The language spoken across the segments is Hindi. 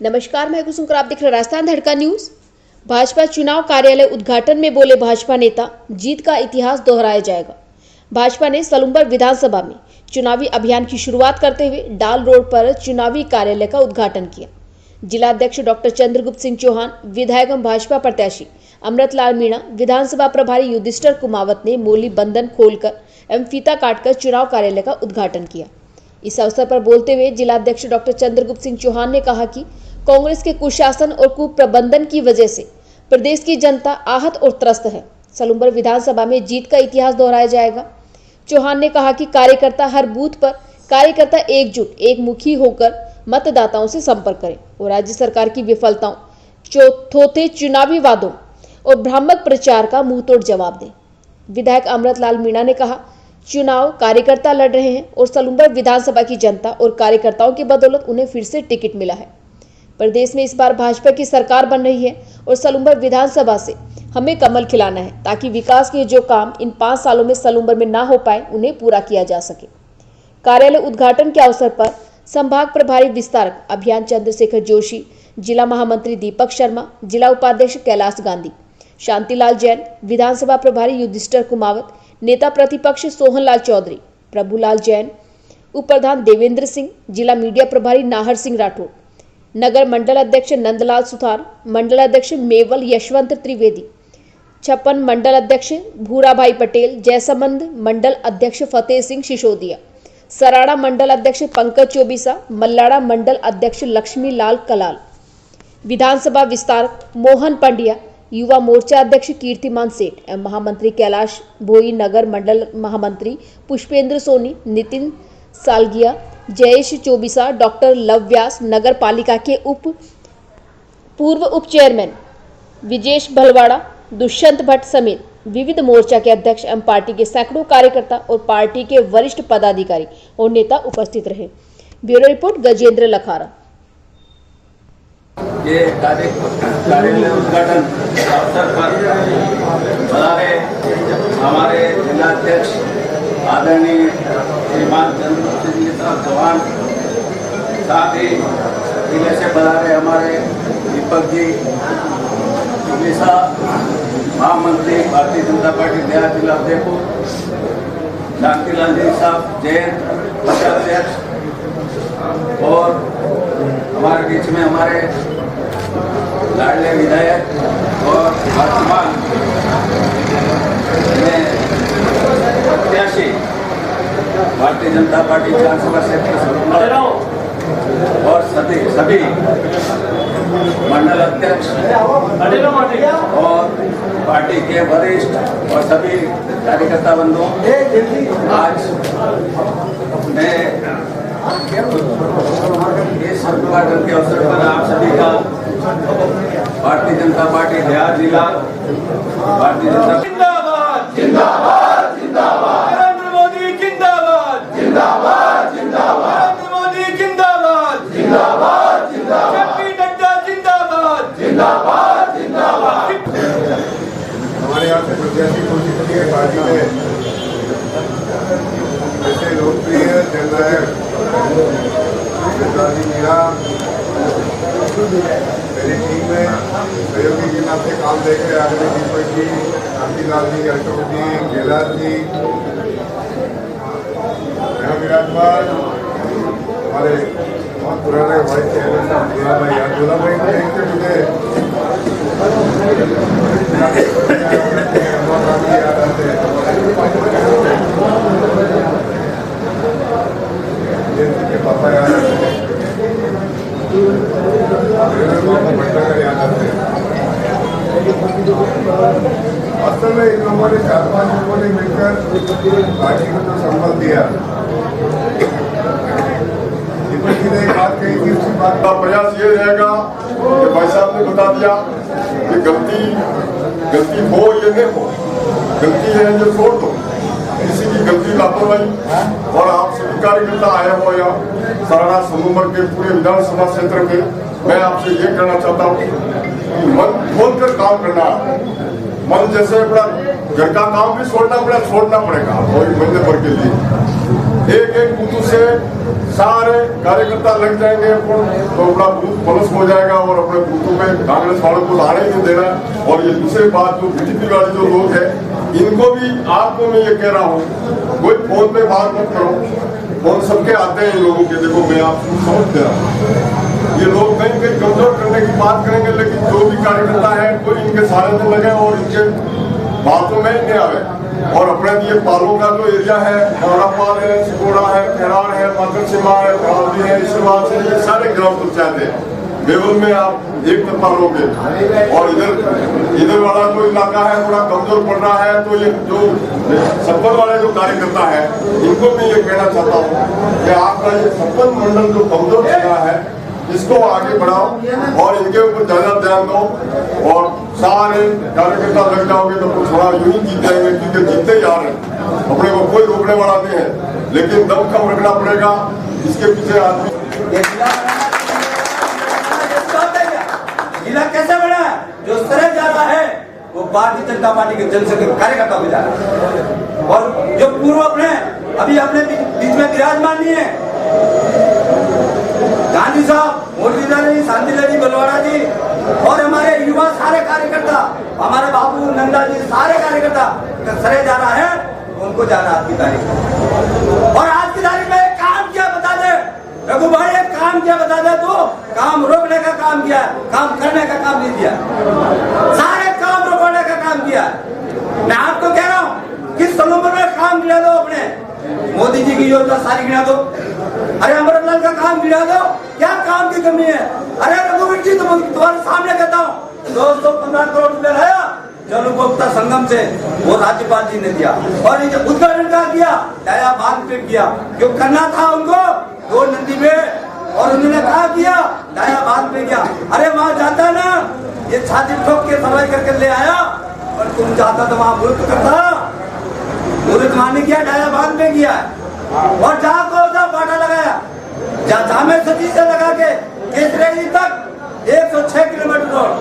नमस्कार, मैं कुसुम, आप देख रहे राजस्थान धड़का न्यूज। भाजपा चुनाव कार्यालय उद्घाटन में बोले भाजपा नेता, जीत का इतिहास दोहराया जाएगा। भाजपा ने सलुम्बर विधानसभा में चुनावी अभियान की शुरुआत करते हुए डाल रोड पर चुनावी कार्यालय का उद्घाटन किया। जिला अध्यक्ष डॉक्टर चंद्रगुप्त सिंह चौहान, विधायक एवं भाजपा प्रत्याशी अमृतलाल मीणा, विधानसभा प्रभारी युधिष्ठिर कुमावत ने मोली बंधन खोलकर एवं फीता काटकर चुनाव कार्यालय का उद्घाटन किया। इस अवसर पर बोलते हुए जिलाध्यक्ष डॉक्टर चंद्रगुप्त सिंह चौहान ने कहा कि कांग्रेस के कुशासन और कुप्रबंधन की वजह से प्रदेश की जनता आहत और त्रस्त है। सलुम्बर विधानसभा में जीत का इतिहास दोहराया जाएगा। चौहान ने कहा कि कार्यकर्ता हर बूथ पर कार्यकर्ता एकजुट एकमुखी होकर मतदाताओं से संपर्क करें और राज्य सरकार की विफलताओं, थोथे चुनावी वादों और भ्रामक प्रचार का मुंहतोड़ जवाब दें। विधायक अमृतलाल मीणा ने कहा, चुनाव कार्यकर्ता लड़ रहे हैं और सलुम्बर विधानसभा की जनता और कार्यकर्ताओं की बदौलत उन्हें फिर से टिकट मिला है। प्रदेश में इस बार भाजपा की सरकार बन रही है और सलुम्बर विधानसभा से हमें कमल खिलाना है ताकि विकास के जो काम इन 5 सालों में सलुम्बर में ना हो पाए उन्हें पूरा किया जा सके। कार्यालय उद्घाटन के अवसर पर संभाग प्रभारी विस्तारक अभियान चंद्रशेखर जोशी, जिला महामंत्री दीपक शर्मा, जिला उपाध्यक्ष कैलाश गांधी, शांतिलाल जैन, विधानसभा प्रभारी युधिष्ठिर कुमावत, नेता प्रतिपक्ष सोहनलाल चौधरी, प्रभुलाल जैन, उप प्रधान देवेंद्र सिंह, जिला मीडिया प्रभारी नाहर सिंह राठौड़, नगर मंडल अध्यक्ष नंदलाल सुथार, मंडल अध्यक्ष मेवल यशवंत त्रिवेदी, छप्पन मंडल अध्यक्ष भूराभाई पटेल, जयसमंद मंडल अध्यक्ष फतेह सिंह सिसोदिया, सराड़ा मंडल अध्यक्ष पंकज चौबीसा, मल्लाड़ा मंडल अध्यक्ष लक्ष्मी लाल कलाल, विधानसभा विस्तारक मोहन पंड्या, युवा मोर्चा अध्यक्ष कीर्तिमान सेठ एवं महामंत्री कैलाश भोई, नगर मंडल महामंत्री पुष्पेंद्र सोनी, नितिन सालगिया, जयेश चौबीसा, डॉक्टर लव व्यास, नगर पालिका के पूर्व उप चेयरमैन विजेश भलवाड़ा, दुष्यंत भट्ट समेत विविध मोर्चा के अध्यक्ष एवं पार्टी के सैकड़ों कार्यकर्ता और पार्टी के वरिष्ठ पदाधिकारी और नेता उपस्थित रहे। Bureau report Gajendra Lakhara. ये कार्यालय उद्घाटन अवसर पर बुलाए हमारे जिलाध्यक्ष आदरणीय श्रीमान चंद्रगुप्त सिंह चौहान, साथ ही जिले से बुलाए हमारे दीपक जी उड़ीसा, महामंत्री भारतीय जनता पार्टी देहात जिला अध्यक्ष, शांतिलाल जी साहब जैन अध्यक्ष, और हमारे बीच में हमारे लाडले विधायक और वर्तमान में प्रत्याशी भारतीय जनता पार्टी विधानसभा क्षेत्र सलुम्बर और सभी मंडल अध्यक्ष और पार्टी के वरिष्ठ और सभी कार्यकर्ता बंधुओं, आज मैं इस उद्घाटन के अवसर पर आप सभी का भारतीय जनता पार्टी बिहार जिला भारतीय जनता जिंदाबाद जिंदाबाद जिंदाबाद, नरेंद्र मोदी जिंदाबाद जिंदाबाद जिंदाबाद, नरेंद्र मोदी जिंदाबाद जिंदाबाद जिंदाबाद, जगदीप नड्डा जिंदाबाद जिंदाबाद जिंदाबाद। हमारे यहाँ से प्रत्याशी घोषित किए पार्टी में ऐसे लोकप्रिय जननायक मीणा मेरी टीम में सहयोगी के नाम से काम देख रहे आदरणीय दीपक जी, शांतिलाल जी, अशोक जी, कैलाश जी, यहाँ विराजमान हमारे बहुत पुराने वाइस चेयरमैन दूल्हा भाई, याद दूल्हा भाई को देखते मुझे याद आते हैं, पापा याद आते हैं, याद आते हैं। वास्तव में इन लोगों ने 4-5 लोगों ने मिलकर पार्टी को जो संबल दिया, दीपक जी ने एक बात कही थी, उसी बात का प्रयास ये रहेगा कि भाई साहब ने बता दिया कि गलती हो या नहीं हो, गलती है जो छोड़ दो, किसी की गलती लापरवाही। और आप सभी कार्यकर्ता आए हो या सराड़ा सलुम्बर के पूरे विधानसभा क्षेत्र में, मैं आपसे ये कहना चाहता हूँ कि मन खोलकर काम करना, मन जैसे अपना घर का काम भी छोड़ना पड़ेगा कोई महीने भर के लिए। एक एक बूथ से सारे कार्यकर्ता लग जाएंगे तो अपना बूथ प्लस हो जाएगा और अपने बूथों में कांग्रेस वालों को आने नहीं देना। और ये दूसरी बात, जो बीजेपी वाले जो लोग हैं, इनको भी आपको मैं ये कह रहा हूँ, कोई फोन पे बात मत करो। फोन सबके आते हैं इन लोगों के, देखो मैं आपको समझ दे रहा हूँ, ये लोग कहीं कहीं कमजोर करने की बात करेंगे, लेकिन जो भी कार्यकर्ता है कोई इनके सारे में लगे और इनके बातों में नहीं आवे। और अपने ये पालों का जो एरिया है, नौरापाल है, सिकोड़ा है, खेरार है, माकर सीमा है, फरावदी है, इसमाल से, ये सारे ग्राम पंचायत है। बेवल में आप एक तरफा लोगे और इधर वाला जो इलाका है थोड़ा कमजोर पड़ रहा है। तो ये जो संपन्न वाले जो कार्यकर्ता है, इनको मैं ये कहना चाहता हूँ कि आपका ये संपन्न मंडल जो कमजोर चल रहा है, इसको आगे बढ़ाओ और इनके ऊपर ज्यादा ध्यान दो और सारे कार्यकर्ता लग जाओगे तो थोड़ा यूं ही जीत जाएंगे, क्योंकि जीतते जा रहे हैं, अपने को कोई रोकने वाला नहीं है। लेकिन दम कम रखना पड़ेगा, इसके पीछे आदमी जिला कैसे बना है? जो तरह जा रहा है वो भारतीय जनता पार्टी के जनसंघ कार्यकर्ता में जा रहा है। और जो पूर्व अपने अभी अपने बीच में विराजमान नहीं है, गांधी साहब, मुरलीधर जी, शांतिलाल जी, बलवाड़ा जी और हमारे युवा सारे कार्यकर्ता, हमारे बाबू नंदा जी, सारे कार्यकर्ता सरे जा रहा है, उनको जाना आज की तारीख। और आज की तारीख में एक काम किया बता दे रघु भाई, एक काम किया बता दे, तो काम रोकने का काम किया, काम करने का काम नहीं किया, सारे काम रोकने का काम किया। मैं आपको कह रहा हूँ कि सलूम्बर में काम गिरा दो, अपने मोदी जी की योजना सारी गिरा दो, अरे अमृतलाल का काम गिरा दो, क्या काम की कमी है? अरे रघुवीर जी, तुम्हारे सामने कहता हूँ 215 करोड़ रुपए लाया जल उपभोक्ता संगम से, वो राज्यपाल जी ने दिया और उद्घाटन का किया, डाया बांध पे किया, क्यों करना था उनको 2 नदी में, और उन्होंने कहा किया, डाया बांध पे किया। अरे वहां जाता ना, ये छाती ठोक के सफाई करके ले आया, और तुम जाता तो वहां मुल्क करता, मुल्क माने किया, डाया बांध पे किया, और जहाँ को बाटा लगाया, जामे सती से लगा के केसरेली तक 106 किलोमीटर रोड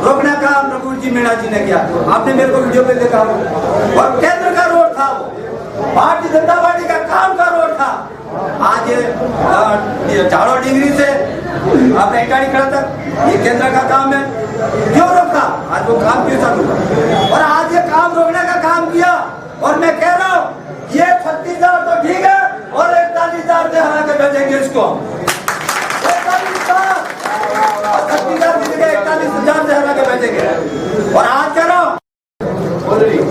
रोकने का रघुवीर जी मीणा जी ने किया। आपने मेरे को वीडियो पे देखा, और केंद्र का रोड था, वो भारतीय जनता पार्टी का काम का रोड था। आज ये झाड़ो डिग्री से आपने इटाड़ी खड़ा तक ये केंद्र का काम है, क्यों रोका? आज वो काम क्यों चालू हुआ? और आज ये काम रोकने का काम किया। और मैं कह रहा हूँ ये 36,000 तो ठीक है, और 41,000 से हरा के भेजेंगे इसको, 41,000 से हरा के भेजेंगे। और आज कह रहा हूँ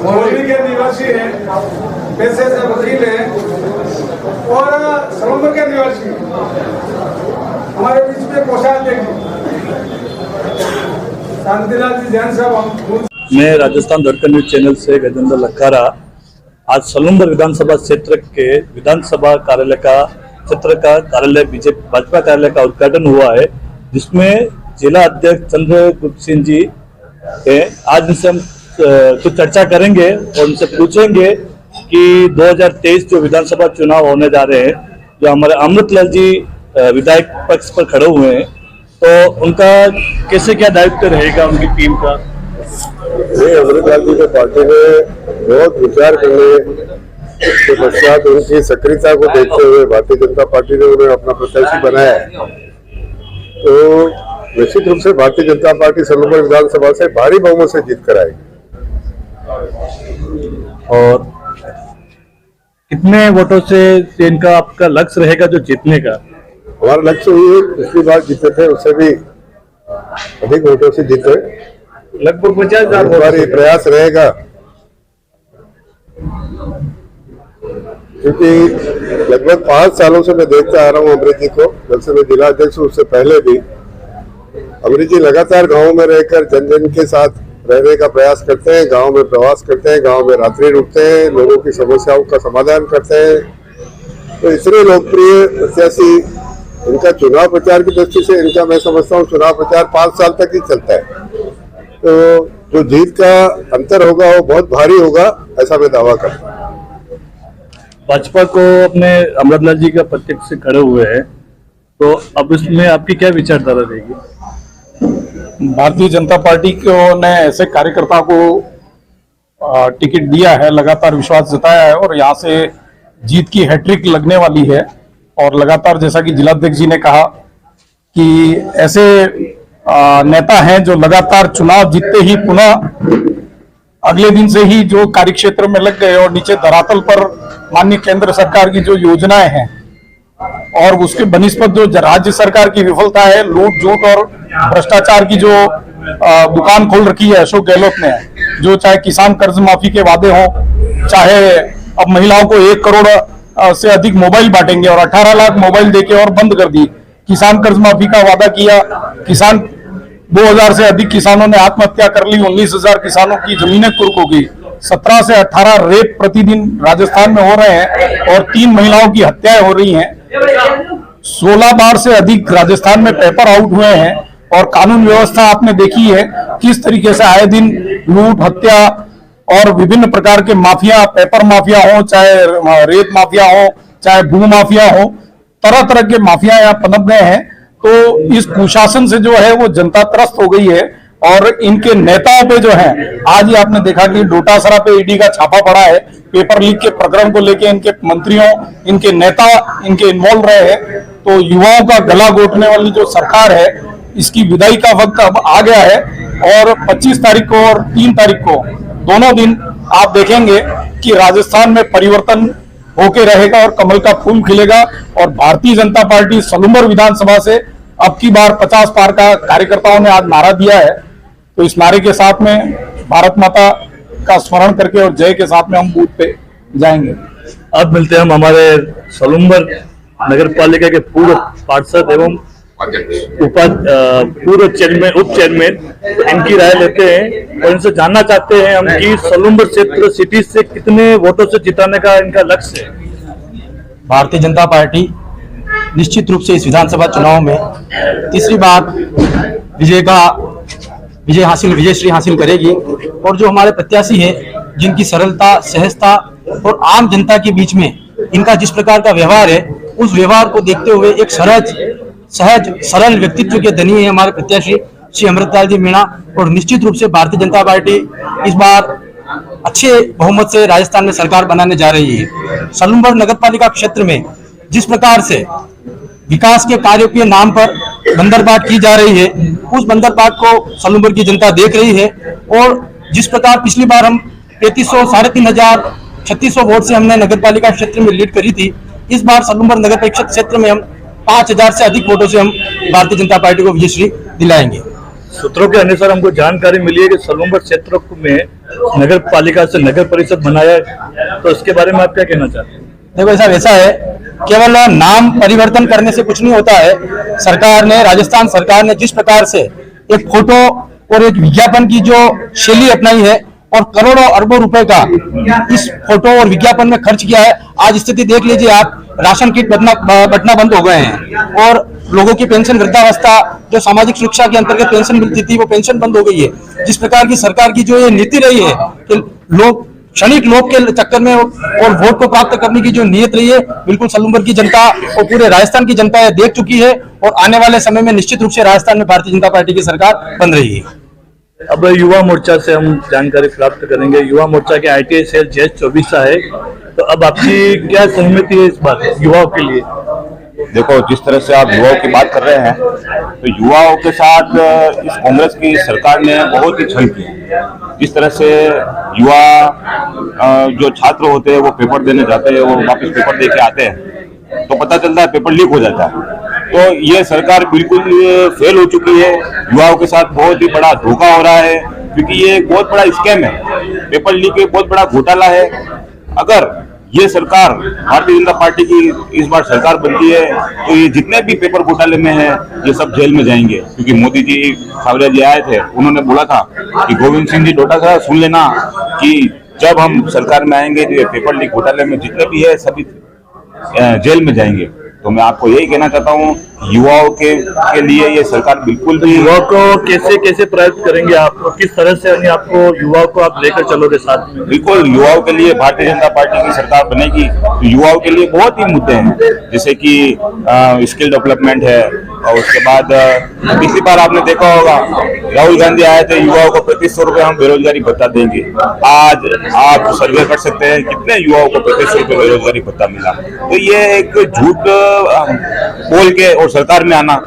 मोरबी के निवासी हैं, पैसे से वकील हैं, और सलूम्बर के निवासी हमारे बीच में कोषाध्यक्ष शांतिलाल जी जैन साहब। मैं राजस्थान धड़कन न्यूज चैनल से गजेंद्र लखारा। आज सलूम्बर विधानसभा क्षेत्र के विधानसभा कार्यालय का कार्यालय बीजेपी भाजपा कार्यालय का उद्घाटन हुआ है, जिसमें जिला अध्यक्ष चंद्रगुप्त सिंह जी है। आज उनसे हम कुछ चर्चा करेंगे और उनसे पूछेंगे कि 2023 जो विधानसभा चुनाव होने जा रहे हैं, जो हमारे अमृतलाल जी विधायक पक्ष पर खड़े हुए हैं, तो उनका कैसे क्या दायित्व रहेगा उनकी टीम का? अमृतलाल जी को पार्टी में बहुत विचार करने के पश्चात उनकी सक्रियता को देखते हुए भारतीय जनता पार्टी ने उन्हें अपना प्रत्याशी बनाया है। तो निश्चित रूप से भारतीय जनता पार्टी सलूम्बर विधानसभा से भारी बहुमत से जीत कर आएगी। और कितने वोटों से इनका आपका लक्ष्य रहेगा जो जीतने का? हमारा लक्ष्य ये पिछली बार जीते थे उससे भी अधिक वोटों से जीते, लगभग 50,000 ये प्रयास रहेगा, क्योंकि लगभग 5 सालों से मैं देखता आ रहा हूँ अमृत जी को, जब से मैं जिला अध्यक्ष हूँ उससे पहले भी अमृत जी लगातार गाँव में रहकर जन जन के साथ रहने का प्रयास करते हैं, गांव में प्रवास करते हैं, गांव में रात्रि रुकते हैं, लोगों की समस्याओं का समाधान करते हैं। तो इतने लोकप्रिय प्रत्याशी, इनका चुनाव प्रचार की दृष्टि से इनका मैं समझता हूँ चुनाव प्रचार 5 साल तक ही चलता है। तो जो जीत का अंतर होगा वो बहुत भारी होगा, ऐसा मैं दावा करता हूँ। भाजपा को अपने अमृतलाल जी का प्रत्यक्ष से खड़े हुए हैं, तो अब इसमें आपकी क्या विचारधारा रहेगी? भारतीय जनता पार्टी को ने ऐसे कार्यकर्ता को टिकट दिया है, लगातार विश्वास जताया है और यहाँ से जीत की हैट्रिक लगने वाली है। और लगातार जैसा कि जिलाध्यक्ष जी ने कहा कि ऐसे नेता हैं जो लगातार चुनाव जीतते ही पुनः अगले दिन से ही जो कार्यक्षेत्र में लग गए और नीचे धरातल पर माननीय केंद्र सरकार की जो योजनाएं हैं और उसके बनिस्पत जो राज्य सरकार की विफलता है, लूट झूठ और भ्रष्टाचार की जो दुकान खोल रखी है अशोक गहलोत ने, जो चाहे किसान कर्ज माफी के वादे हों, चाहे अब महिलाओं को 1 करोड़ से अधिक मोबाइल बांटेंगे और 18 लाख मोबाइल देके और बंद कर दी, किसान कर्ज माफी का वादा किया, किसान 2000 से अधिक किसानों ने आत्महत्या कर ली, 19,000 किसानों की जमीनें कुर्क हो गई, 17 से 18 रेप प्रतिदिन राजस्थान में हो रहे हैं और 3 महिलाओं की हत्याएं हो रही हैं, 16 बार से अधिक राजस्थान में पेपर आउट हुए हैं और कानून व्यवस्था आपने देखी है किस तरीके से आए दिन लूट, हत्या और विभिन्न प्रकार के माफिया, पेपर माफिया हो, चाहे रेत माफिया हो, चाहे भू माफिया हो, तरह तरह के माफिया यहाँ पनप गए हैं। तो इस कुशासन से जो है वो जनता त्रस्त हो गई है और इनके नेताओं पे जो है, आज ही आपने देखा कि डोटासरा पे ईडी का छापा पड़ा है, पेपर लीक के प्रकरण को लेके इनके मंत्रियों, इनके नेता इनके इन्वॉल्व रहे हैं। तो युवाओं का गला घोटने वाली जो सरकार है, इसकी विदाई का वक्त अब आ गया है और 25 तारीख को और 3 तारीख को दोनों दिन आप देखेंगे कि राजस्थान में परिवर्तन होके रहेगा और कमल का फूल खिलेगा। और भारतीय जनता पार्टी सलूम्बर विधानसभा से अब की बार 50 पार का कार्यकर्ताओं ने आज नारा दिया है। तो इस नारे के साथ में भारत माता का स्मरण करके और जय के साथ में हम बूथ पे जाएंगे। अब मिलते हैं हम हमारे सलूम्बर नगर पालिका के पूर्व पार्षद एवं पूर्व चेयरमैन, उप चेयरमैन, इनकी राय लेते हैं और इनसे जानना चाहते हैं हम कि सलूम्बर क्षेत्र सिटी से कितने वोटों से जिताने का इनका लक्ष्य है। भारतीय जनता पार्टी निश्चित रूप से इस विधानसभा चुनाव में तीसरी बार विजयश्री हासिल करेगी और जो हमारे प्रत्याशी है, जिनकी सरलता, सहजता और आम जनता के बीच में इनका जिस प्रकार का व्यवहार है, उस व्यवहार को देखते हुए एक सहज सरल व्यक्तित्व के धनी है हमारे प्रत्याशी श्री अमृतलाल जी मीणा। और निश्चित रूप से भारतीय जनता पार्टी इस बार अच्छे बहुमत से राजस्थान में सरकार बनाने जा रही है। सलूम्बर नगर पालिका क्षेत्र में जिस प्रकार से विकास के कार्यों के नाम पर बंदरबाट की जा रही है, उस बंदरबाट को सलूम्बर की जनता देख रही है। और जिस प्रकार पिछली बार हम 3300, 3500, 3600 वोट से हमने नगर पालिका क्षेत्र में लीड करी थी, इस बार सलूम्बर नगर परिषद क्षेत्र में हम 5000 से अधिक वोटों से हम भारतीय जनता पार्टी को विजयश्री दिलाएंगे। सूत्रों के अनुसार हमको जानकारी मिली है कि सलूम्बर क्षेत्र में नगर पालिका से नगर परिषद बनाया, तो इसके बारे में आप क्या कहना चाहते हैं? देखो साहब, ऐसा है, केवल नाम परिवर्तन करने से कुछ नहीं होता है। सरकार ने, राजस्थान सरकार ने जिस प्रकार से एक फोटो और एक विज्ञापन की जो शैली अपनाई है और करोड़ों अरबों रुपए का इस फोटो और विज्ञापन में खर्च किया है, आज स्थिति देख लीजिए आप, राशन किट बंटना बंद हो गए हैं और लोगों की पेंशन, वृद्धावस्था, जो सामाजिक सुरक्षा के अंतर्गत पेंशन मिलती थी, वो पेंशन बंद हो गई है। जिस प्रकार की सरकार की जो ये नीति रही है कि लोग क्षणिक लोभ के चक्कर में और वोट को प्राप्त करने की जो नीयत रही है, बिल्कुल सलूम्बर की जनता और पूरे राजस्थान की जनता ये देख चुकी है और आने वाले समय में निश्चित रूप से राजस्थान में भारतीय जनता पार्टी की सरकार बन रही है। अब युवा मोर्चा से हम जानकारी प्राप्त करेंगे। युवा मोर्चा के ITI सेल जयेश चौबीसा है, तो अब आपकी क्या सहमति है इस बात युवाओं के लिए? देखो, जिस तरह से आप युवाओं की बात कर रहे हैं, तो युवाओं के साथ इस कांग्रेस की सरकार ने बहुत ही छल किया। जिस तरह से युवा जो छात्र होते हैं वो पेपर देने जाते हैं और वापस पेपर दे के आते हैं तो पता चलता है पेपर लीक हो जाता है। तो ये सरकार बिल्कुल फेल हो चुकी है। युवाओं के साथ बहुत ही बड़ा धोखा हो रहा है, क्योंकि ये एक बहुत बड़ा स्कैम है। पेपर लीक एक बहुत बड़ा घोटाला है। अगर ये सरकार, भारतीय जनता पार्टी की इस बार सरकार बनती है, तो ये जितने भी पेपर घोटाले में है ये सब जेल में जाएंगे। क्योंकि मोदी जी, सावरिया जी आए थे, उन्होंने बोला था कि गोविंद सिंह जी डोटासरा सुन लेना कि जब हम सरकार में आएंगे तो ये पेपर लीक घोटाले में जितने भी है सभी जेल में जाएंगे। तो मैं आपको यही कहना चाहता हूँ युवाओं के लिए ये सरकार बिल्कुल भी युवाओं को कैसे कैसे प्रयास करेंगे आप, किस तरह से यानी आपको युवाओं को आप लेकर चलोगे साथ में? बिल्कुल युवाओं के लिए भारतीय जनता पार्टी की सरकार बनेगी तो युवाओं के लिए बहुत ही मुद्दे हैं, जैसे कि स्किल डेवलपमेंट है। और उसके बाद पिछली बार आपने देखा होगा राहुल गांधी आए थे, युवाओं को 3500 रुपये हम बेरोजगारी भत्ता देंगे। आज आप सर्वे कर सकते हैं कितने युवाओं को 3500 रुपये बेरोजगारी भत्ता मिला। तो ये एक झूठ बोल के और सरकार में आना,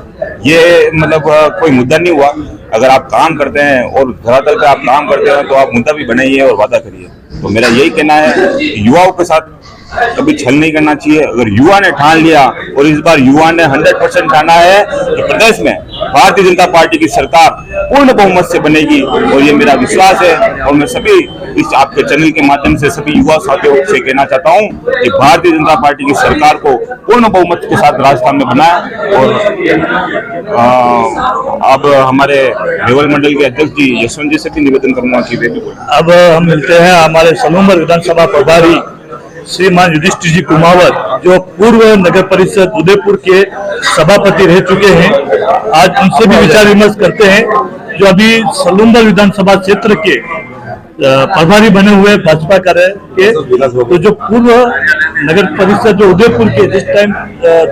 ये मतलब कोई मुद्दा नहीं हुआ। अगर आप काम करते हैं और धरातल पे आप काम करते हैं तो आप मुद्दा भी बनाइए और वादा करिए। तो मेरा यही कहना है, युवाओं के साथ कभी छल नहीं करना चाहिए। अगर युवा ने ठान लिया, और इस बार युवा ने 100% ठाना है कि प्रदेश में भारतीय जनता पार्टी की सरकार पूर्ण बहुमत से बनेगी, और ये मेरा विश्वास है। और मैं सभी इस आपके चैनल के माध्यम से सभी युवा साथियों से कहना चाहता हूं कि भारतीय जनता पार्टी की सरकार को पूर्ण बहुमत के साथ राजस्थान में बनाए। और अब हमारे नेवल मंडल के अध्यक्ष जी यशवंत जी से भी निवेदन करूंगा कि वे भी बोलें। अब हम मिलते हैं हमारे सलूम्बर विधानसभा प्रभारी श्रीमान युधिष्ठिर जी कुमावत, जो पूर्व नगर परिषद उदयपुर के सभापति रह चुके हैं। आज उनसे भी विचार विमर्श करते हैं, जो अभी सलूम्बर विधानसभा क्षेत्र के प्रभारी बने हुए भाजपा कार्य के। तो जो पूर्व नगर परिषद जो उदयपुर के जिस टाइम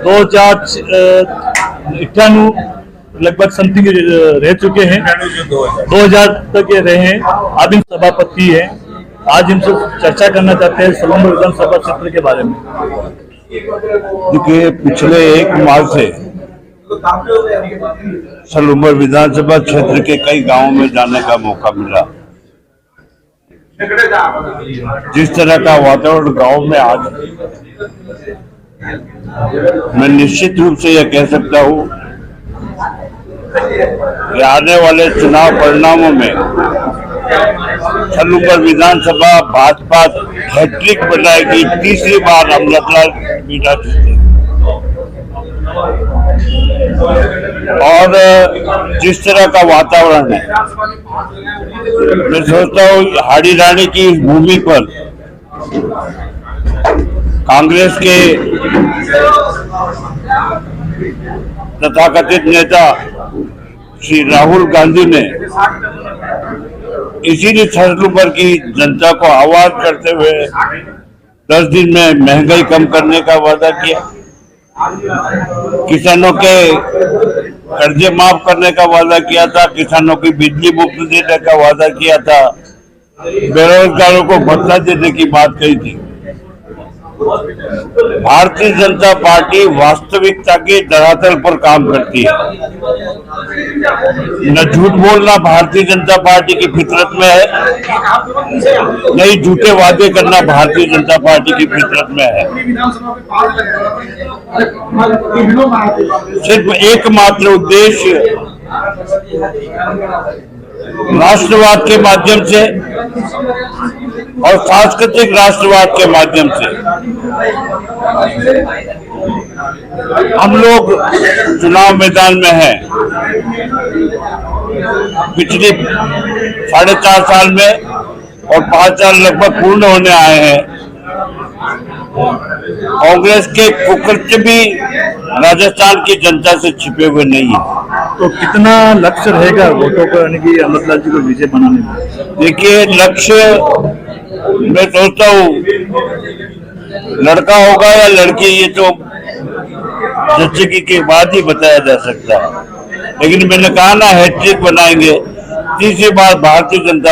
2091 लगभग समथिंग रह चुके हैं, 2000 तक ये रहे हैं, अब इन सभापति हैं। आज इनसे चर्चा करना चाहते हैं सलूम्बर विधानसभा क्षेत्र के बारे में। देखिए, पिछले 1 माह से सलूम्बर विधानसभा क्षेत्र के कई गांवों में जाने का मौका मिला। जिस तरह का वातावरण गांव में आज, मैं निश्चित रूप से यह कह सकता हूं कि आने वाले चुनाव परिणामों में सलूम्बर विधानसभा भाजपा हैट्रिक बनाएगी। तीसरी बार अमृतलाल मीणा जीतेंगे। और जिस तरह का वातावरण है, मैं सोचता हूँ हाड़ी रानी की इस भूमि पर कांग्रेस के तथाकथित नेता श्री राहुल गांधी ने इसीलिए सलूम्बर की जनता को आह्वान करते हुए 10 दिन में महंगाई कम करने का वादा किया, किसानों के कर्जे माफ करने का वादा किया था, किसानों की बिजली मुफ्त देने का वादा किया था, बेरोजगारों को भत्ता देने की बात कही थी। भारतीय जनता पार्टी वास्तविकता के धरातल पर काम करती है। न झूठ बोलना भारतीय जनता पार्टी की फितरत में है, न ही झूठे वादे करना भारतीय जनता पार्टी की फितरत में है। सिर्फ एकमात्र उद्देश्य राष्ट्रवाद के माध्यम से और सांस्कृतिक राष्ट्रवाद के माध्यम से हम लोग चुनाव मैदान में हैं। पिछले 4.5 साल में और 5 साल लगभग पूर्ण होने आए हैं। कांग्रेस के कुकृत्य भी राजस्थान की जनता से छिपे हुए नहीं है। तो कितना लक्ष्य रहेगा वोटों को यानी कि अमृतलाल जी को विजय बनाने में? देखिए, लक्ष्य मैं सोचता हूँ लड़का होगा या लड़की, ये तो जच्चे के बाद ही बताया जा सकता है। लेकिन मैंने कहा ना, हैट्रिक बनाएंगे। तीसरी बार भारतीय जनता